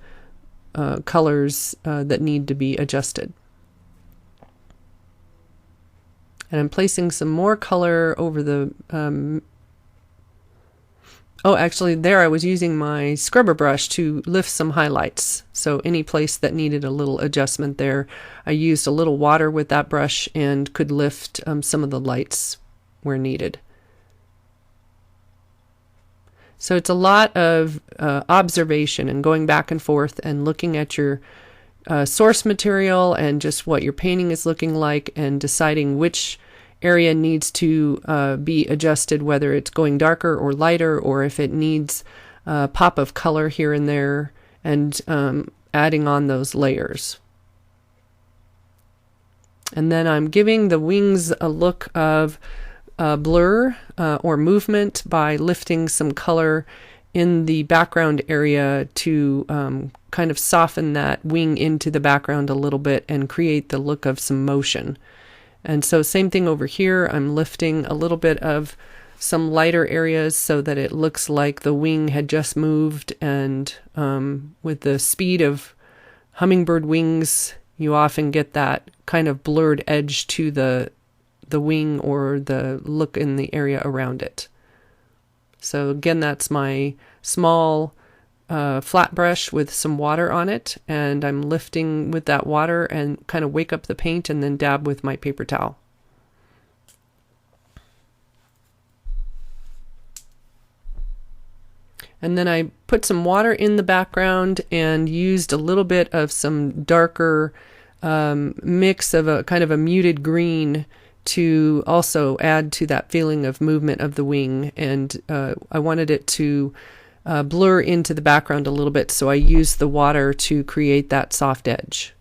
colors that need to be adjusted. And I'm placing some more color over the actually there I was using my scrubber brush to lift some highlights. So any place that needed a little adjustment there, I used a little water with that brush and could lift some of the lights where needed. So it's a lot of observation and going back and forth and looking at your source material and just what your painting is looking like, and deciding which area needs to be adjusted, whether it's going darker or lighter, or if it needs a pop of color here and there, and adding on those layers. And then I'm giving the wings a look of blur or movement by lifting some color in the background area to kind of soften that wing into the background a little bit and create the look of some motion. And so same thing over here, I'm lifting a little bit of some lighter areas so that it looks like the wing had just moved, and with the speed of hummingbird wings, you often get that kind of blurred edge to the wing or the look in the area around it. So again, that's my small flat brush with some water on it, and I'm lifting with that water and kind of wake up the paint and then dab with my paper towel. And then I put some water in the background and used a little bit of some darker mix of a kind of a muted green to also add to that feeling of movement of the wing. And I wanted it to blur into the background a little bit, so I used the water to create that soft edge.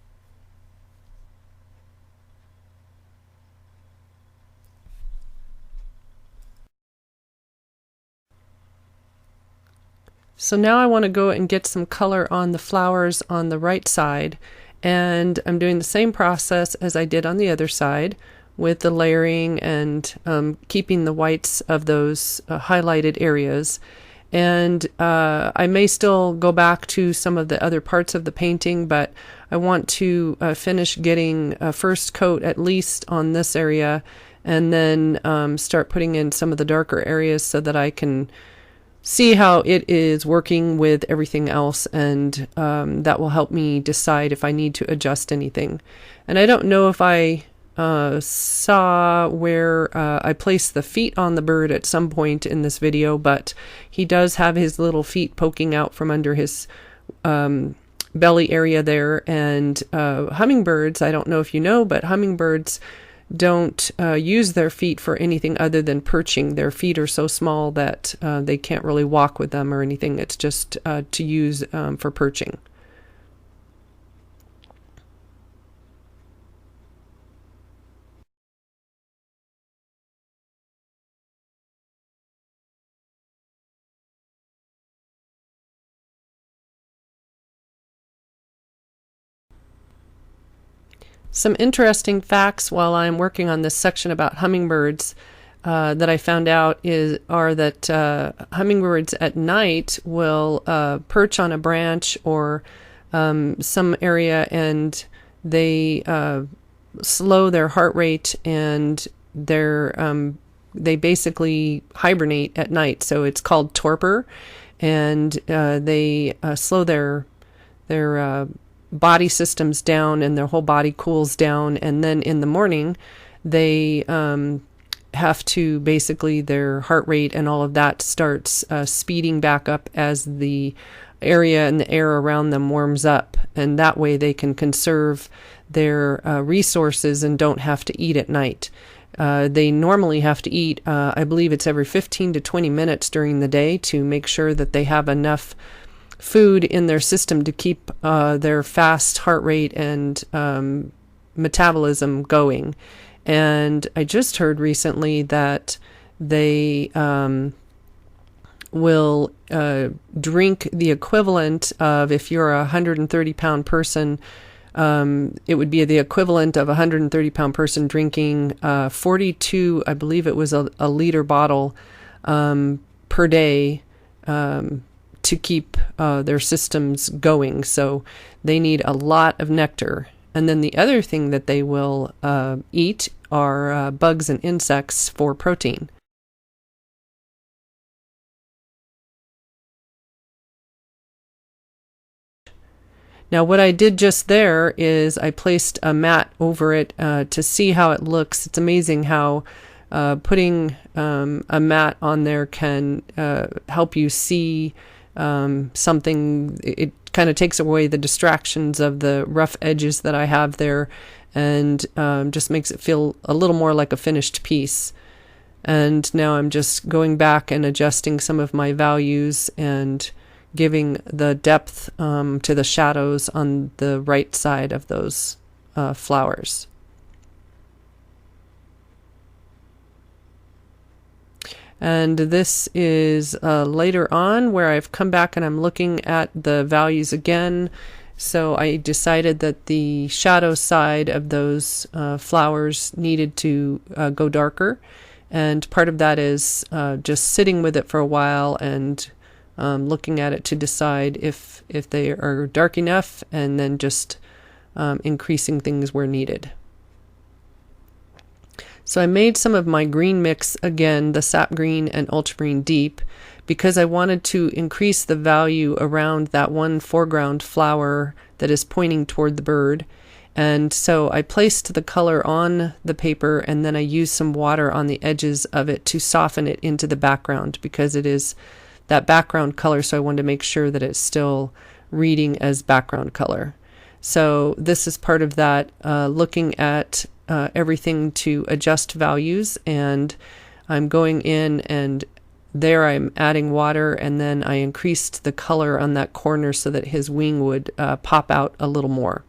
So now I want to go and get some color on the flowers on the right side, and I'm doing the same process as I did on the other side with the layering and keeping the whites of those highlighted areas. And I may still go back to some of the other parts of the painting, but I want to finish getting a first coat at least on this area, and then start putting in some of the darker areas so that I can see how it is working with everything else, and that will help me decide if I need to adjust anything. And I don't know if I saw where I placed the feet on the bird at some point in this video, but he does have his little feet poking out from under his belly area there. And hummingbirds, I don't know if you know, but hummingbirds don't use their feet for anything other than perching. Their feet are so small that they can't really walk with them or anything. It's just to use for perching. Some interesting facts while I'm working on this section about hummingbirds that I found out are that hummingbirds at night will perch on a branch or some area, and they slow their heart rate, and they basically hibernate at night. So it's called torpor, and they slow their body systems down, and their whole body cools down, and then in the morning they have to basically, their heart rate and all of that starts speeding back up as the area and the air around them warms up, and that way they can conserve their resources and don't have to eat at night. They normally have to eat, I believe it's every 15 to 20 minutes during the day to make sure that they have enough food in their system to keep their fast heart rate and metabolism going. And I just heard recently that they will drink the equivalent of, if you're a 130-pound person, it would be the equivalent of a 130-pound person drinking 42, I believe it was a liter bottle per day to keep their systems going. So they need a lot of nectar. And then the other thing that they will eat are bugs and insects for protein. Now what I did just there is I placed a mat over it to see how it looks. It's amazing how putting a mat on there can help you see something. It kind of takes away the distractions of the rough edges that I have there, and just makes it feel a little more like a finished piece. And now I'm just going back and adjusting some of my values and giving the depth to the shadows on the right side of those flowers. And this is later on where I've come back and I'm looking at the values again. So I decided that the shadow side of those flowers needed to go darker. And part of that is just sitting with it for a while and looking at it to decide if they are dark enough, and then just increasing things where needed. So I made some of my green mix again, the sap green and ultramarine deep, because I wanted to increase the value around that one foreground flower that is pointing toward the bird. And so I placed the color on the paper, and then I used some water on the edges of it to soften it into the background, because it is that background color, so I wanted to make sure that it's still reading as background color. So this is part of that, looking at everything to adjust values, and I'm going in and there I'm adding water, and then I increased the color on that corner so that his wing would pop out a little more.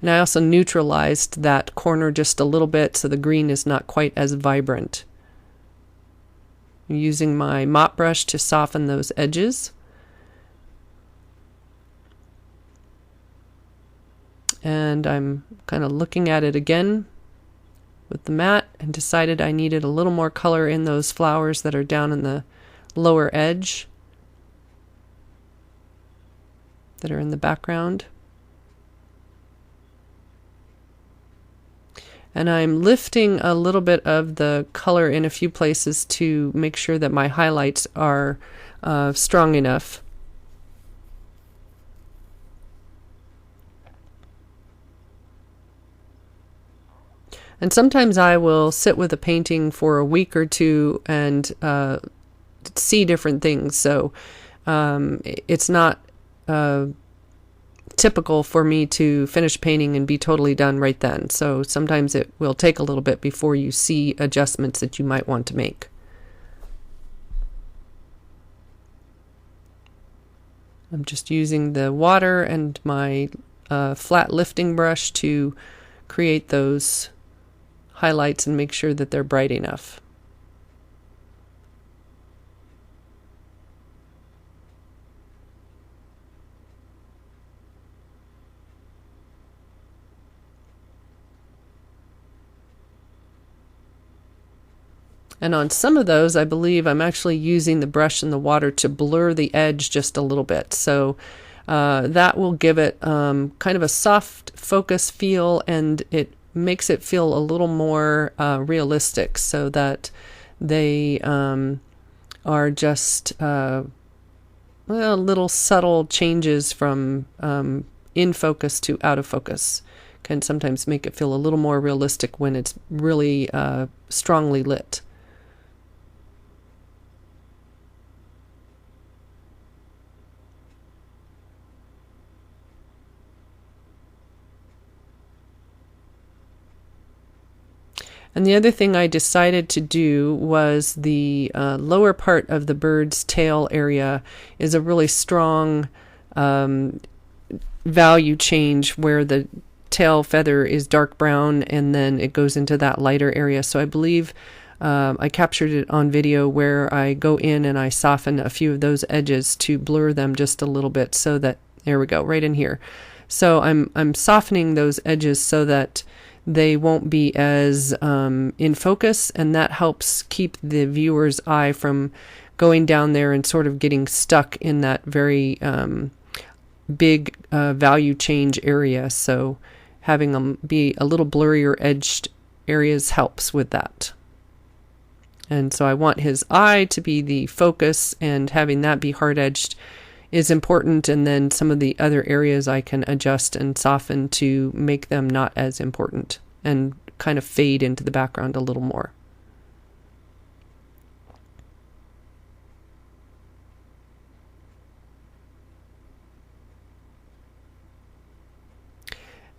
And I also neutralized that corner just a little bit so the green is not quite as vibrant. I'm using my mop brush to soften those edges. And I'm kind of looking at it again with the mat and decided I needed a little more color in those flowers that are down in the lower edge that are in the background. And I'm lifting a little bit of the color in a few places to make sure that my highlights are strong enough. And sometimes I will sit with a painting for a week or two and see different things. So it's not typical for me to finish painting and be totally done right then. So sometimes it will take a little bit before you see adjustments that you might want to make. I'm just using the water and my flat lifting brush to create those highlights and make sure that they're bright enough. And on some of those, I believe I'm actually using the brush and the water to blur the edge just a little bit. So that will give it kind of a soft focus feel, and it makes it feel a little more realistic, so that they are just little subtle changes from in focus to out of focus. Can sometimes make it feel a little more realistic when it's really strongly lit. And the other thing I decided to do was the lower part of the bird's tail area is a really strong value change where the tail feather is dark brown and then it goes into that lighter area. So I believe I captured it on video where I go in and I soften a few of those edges to blur them just a little bit, so that, there we go, right in here. So I'm softening those edges so that they won't be as in focus, and that helps keep the viewer's eye from going down there and sort of getting stuck in that very big value change area. So having them be a little blurrier edged areas helps with that. And so I want his eye to be the focus, and having that be hard edged is important, and then some of the other areas I can adjust and soften to make them not as important and kind of fade into the background a little more.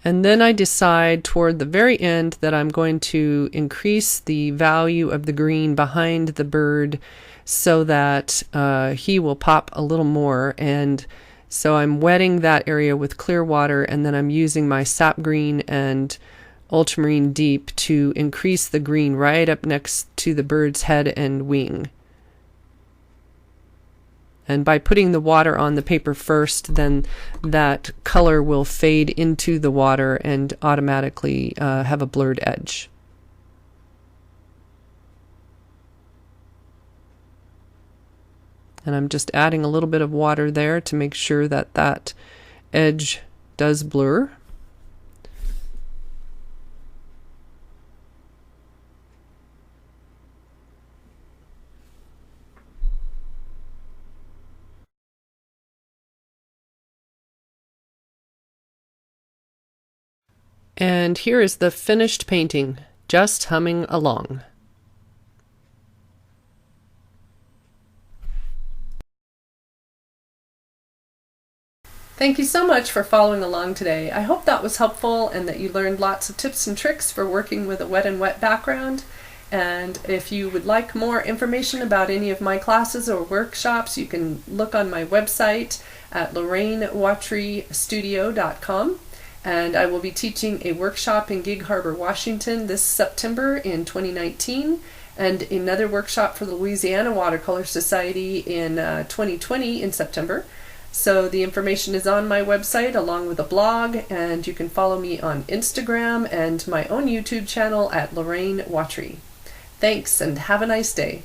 And then I decide toward the very end that I'm going to increase the value of the green behind the bird so that he will pop a little more. And so I'm wetting that area with clear water, and then I'm using my sap green and ultramarine deep to increase the green right up next to the bird's head and wing. And by putting the water on the paper first, then that color will fade into the water and automatically have a blurred edge. And I'm just adding a little bit of water there to make sure that that edge does blur. And here is the finished painting, just humming along. Thank you so much for following along today. I hope that was helpful and that you learned lots of tips and tricks for working with a wet and wet background. And if you would like more information about any of my classes or workshops, you can look on my website at LorraineWatryStudio.com. And I will be teaching a workshop in Gig Harbor, Washington this September in 2019, and another workshop for the Louisiana Watercolor Society in 2020 in September. So the information is on my website along with a blog, and you can follow me on Instagram and my own YouTube channel at Lorraine Watry. Thanks, and have a nice day.